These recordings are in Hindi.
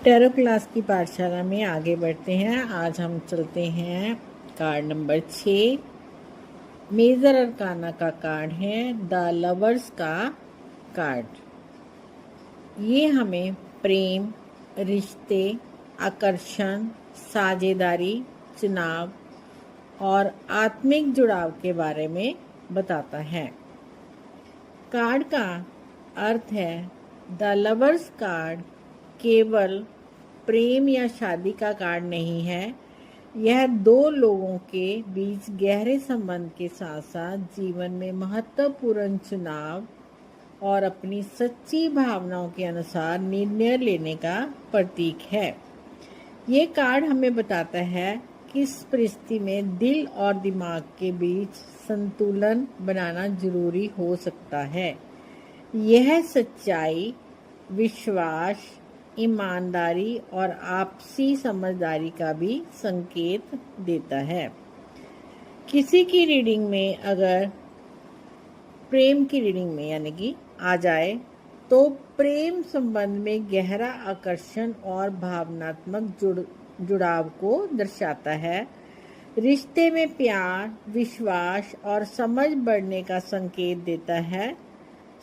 टैरो क्लास की पाठशाला में आगे बढ़ते हैं। आज हम चलते हैं कार्ड नंबर 6। मेजर अरकाना का कार्ड है द लवर्स का कार्ड। ये हमें प्रेम, रिश्ते, आकर्षण, साझेदारी, चुनाव और आत्मिक जुड़ाव के बारे में बताता है। कार्ड का अर्थ है द लवर्स कार्ड केवल प्रेम या शादी का कार्ड नहीं है। यह दो लोगों के बीच गहरे संबंध के साथ साथ जीवन में महत्वपूर्ण चुनाव और अपनी सच्ची भावनाओं के अनुसार निर्णय लेने का प्रतीक है। ये कार्ड हमें बताता है कि इस परिस्थिति में दिल और दिमाग के बीच संतुलन बनाना जरूरी हो सकता है। यह सच्चाई, विश्वास, ईमानदारी और आपसी समझदारी का भी संकेत देता है। किसी की रीडिंग में अगर प्रेम की रीडिंग में यानी कि आ जाए तो प्रेम संबंध में गहरा आकर्षण और भावनात्मक जुड़ाव को दर्शाता है। रिश्ते में प्यार, विश्वास और समझ बढ़ने का संकेत देता है।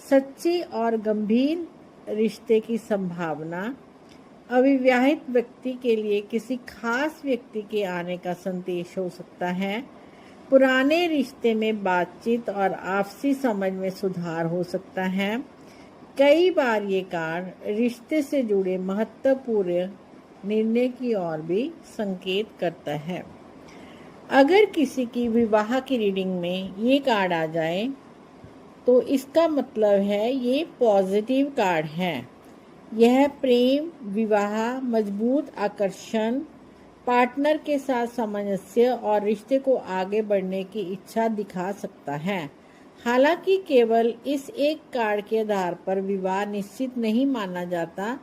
सच्ची और गंभीर रिश्ते की संभावना, अविवाहित व्यक्ति के लिए किसी खास व्यक्ति के आने का संदेश हो सकता है। पुराने रिश्ते में बातचीत और आपसी समझ में सुधार हो सकता है। कई बार ये कार्ड रिश्ते से जुड़े महत्वपूर्ण निर्णय की ओर भी संकेत करता है। अगर किसी की विवाह की रीडिंग में ये कार्ड आ जाए तो इसका मतलब है ये पॉजिटिव कार्ड है। यह प्रेम, विवाह, मजबूत आकर्षण, पार्टनर के साथ सामंजस्य और रिश्ते को आगे बढ़ने की इच्छा दिखा सकता है। हालांकि केवल इस एक कार्ड के आधार पर विवाह निश्चित नहीं माना जाता।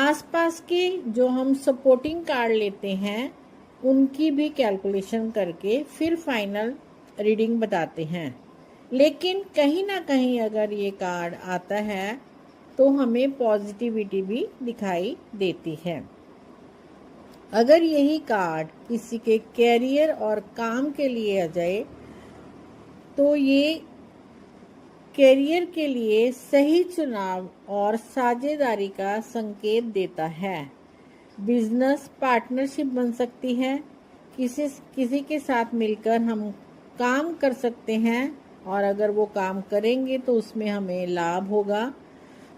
आसपास के जो हम सपोर्टिंग कार्ड लेते हैं उनकी भी कैलकुलेशन करके फिर फाइनल रीडिंग बताते हैं। लेकिन कहीं ना कहीं अगर ये कार्ड आता है तो हमें पॉजिटिविटी भी दिखाई देती है। अगर यही कार्ड किसी के कैरियर और काम के लिए आ जाए तो ये कैरियर के लिए सही चुनाव और साझेदारी का संकेत देता है। बिजनेस पार्टनरशिप बन सकती है। किसी के साथ मिलकर हम काम कर सकते हैं और अगर वो काम करेंगे तो उसमें हमें लाभ होगा।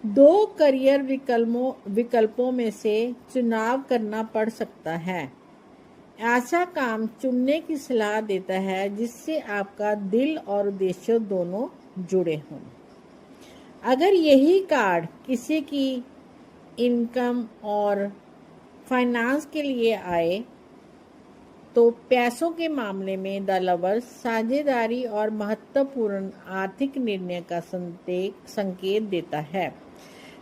दो करियर विकल्पों में से चुनाव करना पड़ सकता है। ऐसा काम चुनने की सलाह देता है जिससे आपका दिल और उद्देश्य दोनों जुड़े हों। अगर यही कार्ड किसी की इनकम और फाइनेंस के लिए आए तो पैसों के मामले में द लवर्स साझेदारी और महत्वपूर्ण आर्थिक निर्णय का संकेत देता है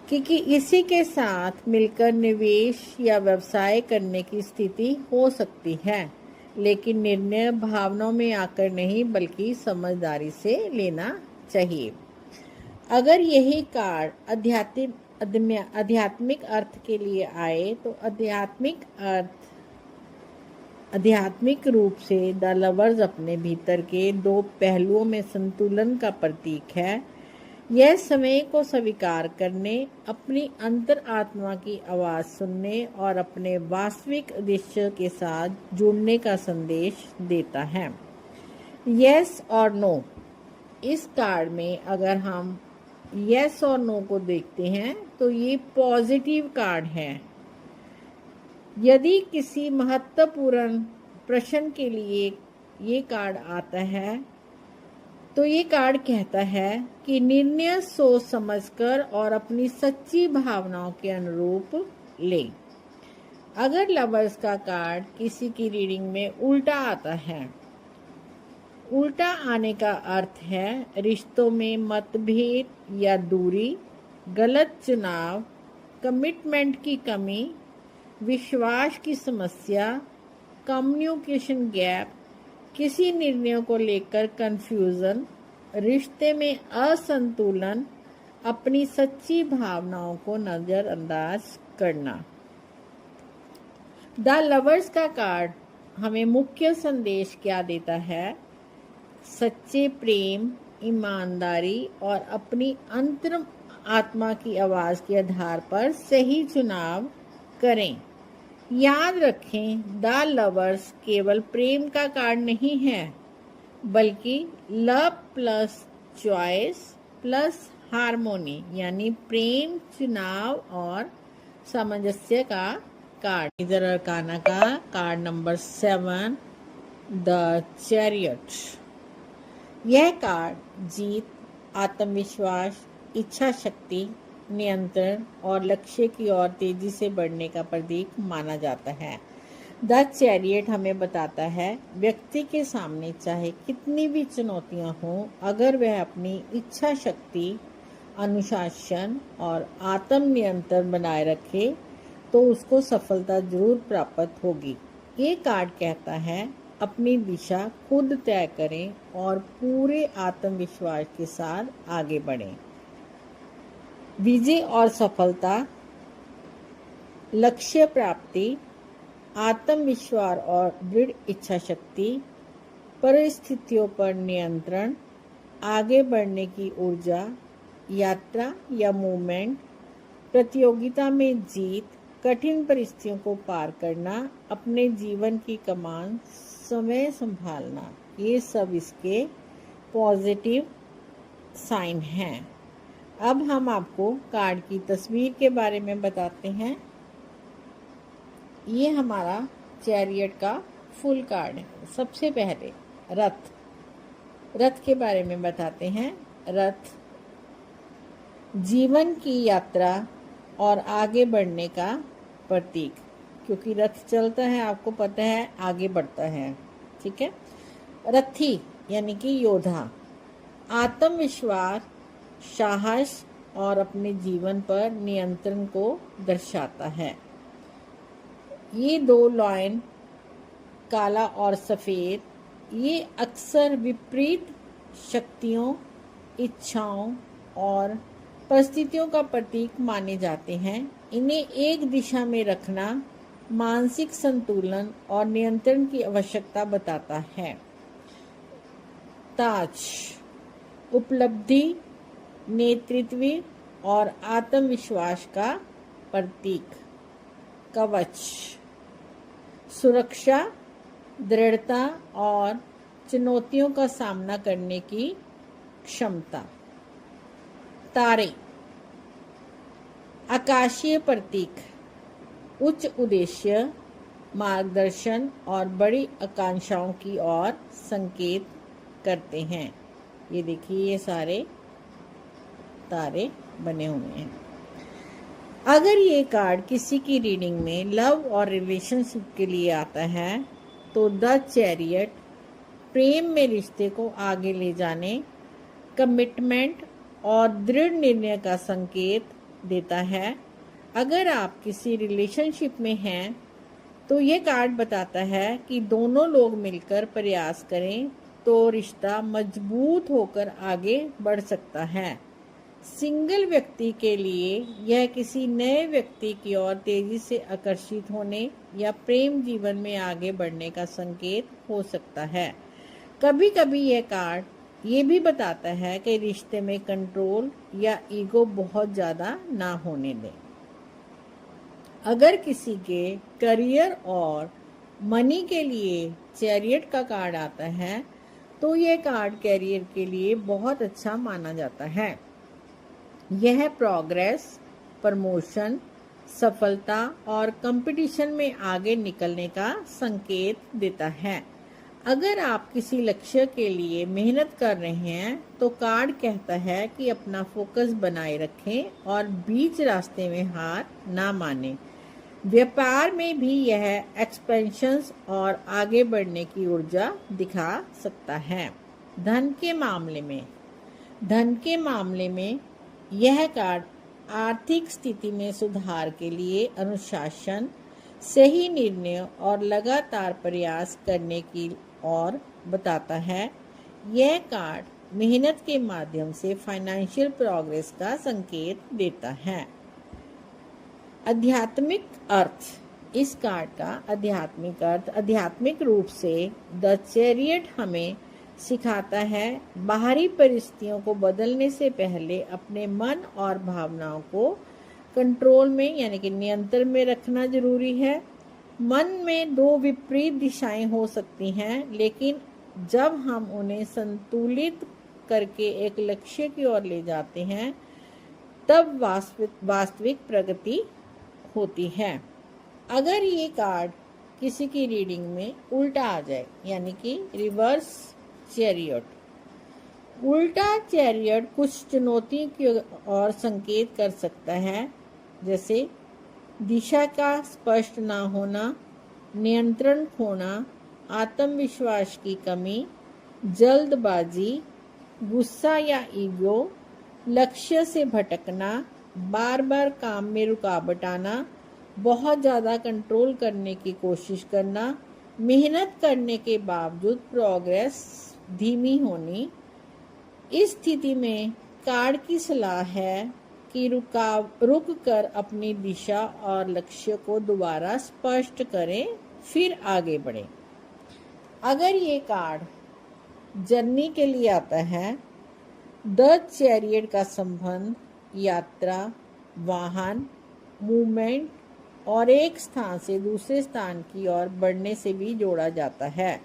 क्योंकि इसी के साथ मिलकर निवेश या व्यवसाय करने की स्थिति हो सकती है। लेकिन निर्णय भावनाओं में आकर नहीं बल्कि समझदारी से लेना चाहिए। अगर यही कार्ड आध्यात्मिक अर्थ के लिए आए तो आध्यात्मिक रूप से द लवर्स अपने भीतर के दो पहलुओं में संतुलन का प्रतीक है। यह समय को स्वीकार करने, अपनी अंतर आत्मा की आवाज़ सुनने और अपने वास्तविक उद्देश्य के साथ जुड़ने का संदेश देता है। यस और नो, इस कार्ड में अगर हम यस और नो को देखते हैं तो ये पॉजिटिव कार्ड है। यदि किसी महत्वपूर्ण प्रश्न के लिए ये कार्ड आता है तो ये कार्ड कहता है कि निर्णय सोच समझकर और अपनी सच्ची भावनाओं के अनुरूप लें। अगर लवर्स का कार्ड किसी की रीडिंग में उल्टा आता है, उल्टा आने का अर्थ है रिश्तों में मतभेद या दूरी, गलत चुनाव, कमिटमेंट की कमी, विश्वास की समस्या, कम्युनिकेशन गैप, किसी निर्णयों को लेकर कंफ्यूजन, रिश्ते में असंतुलन, अपनी सच्ची भावनाओं को नज़रअंदाज करना। द लवर्स का कार्ड हमें मुख्य संदेश क्या देता है? सच्चे प्रेम, ईमानदारी और अपनी अंतरम आत्मा की आवाज़ के आधार पर सही चुनाव करें। याद रखें, द लवर्स केवल प्रेम का कार्ड नहीं है, बल्कि love plus choice plus harmony यानी प्रेम, चुनाव और सामंजस्य का कार्ड। मेजर अरकाना का कार्ड नंबर 7, द चैरियट। यह कार्ड जीत, आत्मविश्वास, इच्छा शक्ति, नियंत्रण और लक्ष्य की ओर तेजी से बढ़ने का प्रतीक माना जाता है। द चैरियट हमें बताता है, व्यक्ति के सामने चाहे कितनी भी चुनौतियां हों, अगर वह अपनी इच्छा शक्ति, अनुशासन और आत्म नियंत्रण बनाए रखे तो उसको सफलता जरूर प्राप्त होगी। ये कार्ड कहता है, अपनी दिशा खुद तय करें और पूरे आत्मविश्वास के साथ आगे बढ़ें। विजय और सफलता, लक्ष्य प्राप्ति, आत्मविश्वास और दृढ़ इच्छा शक्ति, परिस्थितियों पर नियंत्रण, आगे बढ़ने की ऊर्जा, यात्रा या मूवमेंट, प्रतियोगिता में जीत, कठिन परिस्थितियों को पार करना, अपने जीवन की कमान समय संभालना, ये सब इसके पॉजिटिव साइन हैं। अब हम आपको कार्ड की तस्वीर के बारे में बताते हैं। ये हमारा चैरियट का फुल कार्ड है। सबसे पहले रथ के बारे में बताते हैं। रथ जीवन की यात्रा और आगे बढ़ने का प्रतीक, क्योंकि रथ चलता है, आपको पता है, आगे बढ़ता है। ठीक है। रथी यानी कि योद्धा, आत्मविश्वास, साहस और अपने जीवन पर नियंत्रण को दर्शाता है। ये 2 लॉयन, काला और सफ़ेद, ये अक्सर विपरीत शक्तियों, इच्छाओं और परिस्थितियों का प्रतीक माने जाते हैं। इन्हें एक दिशा में रखना मानसिक संतुलन और नियंत्रण की आवश्यकता बताता है। ताज उपलब्धि, नेतृत्व और आत्मविश्वास का प्रतीक। कवच सुरक्षा, दृढ़ता और चुनौतियों का सामना करने की क्षमता। तारे आकाशीय प्रतीक, उच्च उद्देश्य, मार्गदर्शन और बड़ी आकांक्षाओं की ओर संकेत करते हैं। ये देखिए, ये सारे तारे बने हुए हैं। अगर ये कार्ड किसी की रीडिंग में लव और रिलेशनशिप के लिए आता है तो द चैरियट प्रेम में रिश्ते को आगे ले जाने, कमिटमेंट और दृढ़ निर्णय का संकेत देता है। अगर आप किसी रिलेशनशिप में हैं तो ये कार्ड बताता है कि दोनों लोग मिलकर प्रयास करें तो रिश्ता मजबूत होकर आगे बढ़ सकता है। सिंगल व्यक्ति के लिए यह किसी नए व्यक्ति की ओर तेजी से आकर्षित होने या प्रेम जीवन में आगे बढ़ने का संकेत हो सकता है। कभी कभी यह कार्ड ये भी बताता है कि रिश्ते में कंट्रोल या ईगो बहुत ज़्यादा ना होने दें। अगर किसी के करियर और मनी के लिए चैरियट का कार्ड आता है तो यह कार्ड कैरियर के लिए बहुत अच्छा माना जाता है। यह प्रोग्रेस, प्रमोशन, सफलता और कंपटीशन में आगे निकलने का संकेत देता है। अगर आप किसी लक्ष्य के लिए मेहनत कर रहे हैं तो कार्ड कहता है कि अपना फोकस बनाए रखें और बीच रास्ते में हार ना मानें। व्यापार में भी यह एक्सपेंशंस और आगे बढ़ने की ऊर्जा दिखा सकता है। धन के मामले में यह कार्ड आर्थिक स्थिति में सुधार के लिए अनुशासन, सही निर्णय और लगातार प्रयास करने की ओर बताता है। यह कार्ड मेहनत के माध्यम से फाइनेंशियल प्रोग्रेस का संकेत देता है। आध्यात्मिक अर्थ, इस कार्ड का आध्यात्मिक अर्थ आध्यात्मिक रूप से द चैरियट हमें सिखाता है बाहरी परिस्थितियों को बदलने से पहले अपने मन और भावनाओं को कंट्रोल में यानी कि नियंत्रण में रखना जरूरी है। मन में दो विपरीत दिशाएं हो सकती हैं, लेकिन जब हम उन्हें संतुलित करके एक लक्ष्य की ओर ले जाते हैं तब वास्तविक प्रगति होती है। अगर ये कार्ड किसी की रीडिंग में उल्टा आ जाए यानी कि रिवर्स चैरियट, उल्टा चैरियट कुछ चुनौती की ओर संकेत कर सकता है, जैसे दिशा का स्पष्ट ना होना, नियंत्रण खोना, आत्मविश्वास की कमी, जल्दबाजी, गुस्सा या ईगो, लक्ष्य से भटकना, बार बार काम में रुकावट आना, बहुत ज़्यादा कंट्रोल करने की कोशिश करना, मेहनत करने के बावजूद प्रोग्रेस धीमी होनी। इस स्थिति में कार्ड की सलाह है कि रुक कर अपनी दिशा और लक्ष्य को दोबारा स्पष्ट करें, फिर आगे बढ़ें। अगर ये कार्ड जर्नी के लिए आता है, द चैरियट का संबंध यात्रा, वाहन, मूवमेंट और एक स्थान से दूसरे स्थान की ओर बढ़ने से भी जोड़ा जाता है।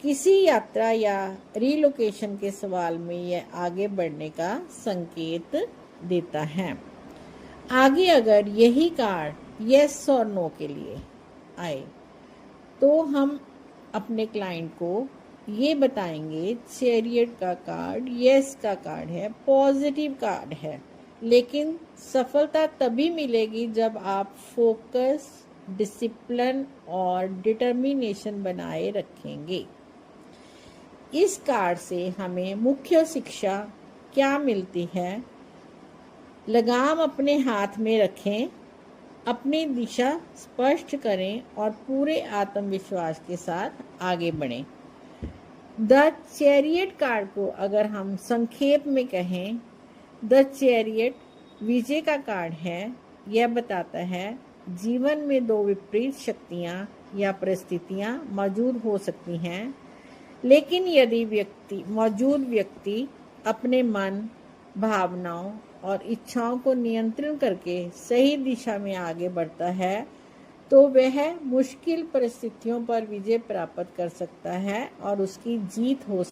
किसी यात्रा या रिलोकेशन के सवाल में यह आगे बढ़ने का संकेत देता है। आगे अगर यही कार्ड यस और नो के लिए आए तो हम अपने क्लाइंट को ये बताएंगे चैरियट का कार्ड यस का कार्ड है, पॉजिटिव कार्ड है, लेकिन सफलता तभी मिलेगी जब आप फोकस, डिसिप्लिन और डिटर्मिनेशन बनाए रखेंगे। इस कार्ड से हमें मुख्य शिक्षा क्या मिलती है? लगाम अपने हाथ में रखें, अपनी दिशा स्पष्ट करें और पूरे आत्मविश्वास के साथ आगे बढ़ें। द चैरियट कार्ड को अगर हम संक्षेप में कहें, द चैरियट विजय का कार्ड है। यह बताता है जीवन में दो विपरीत शक्तियाँ या परिस्थितियाँ मौजूद हो सकती हैं, लेकिन यदि मौजूद व्यक्ति अपने मन, भावनाओं और इच्छाओं को नियंत्रण करके सही दिशा में आगे बढ़ता है तो वह मुश्किल परिस्थितियों पर विजय प्राप्त कर सकता है और उसकी जीत हो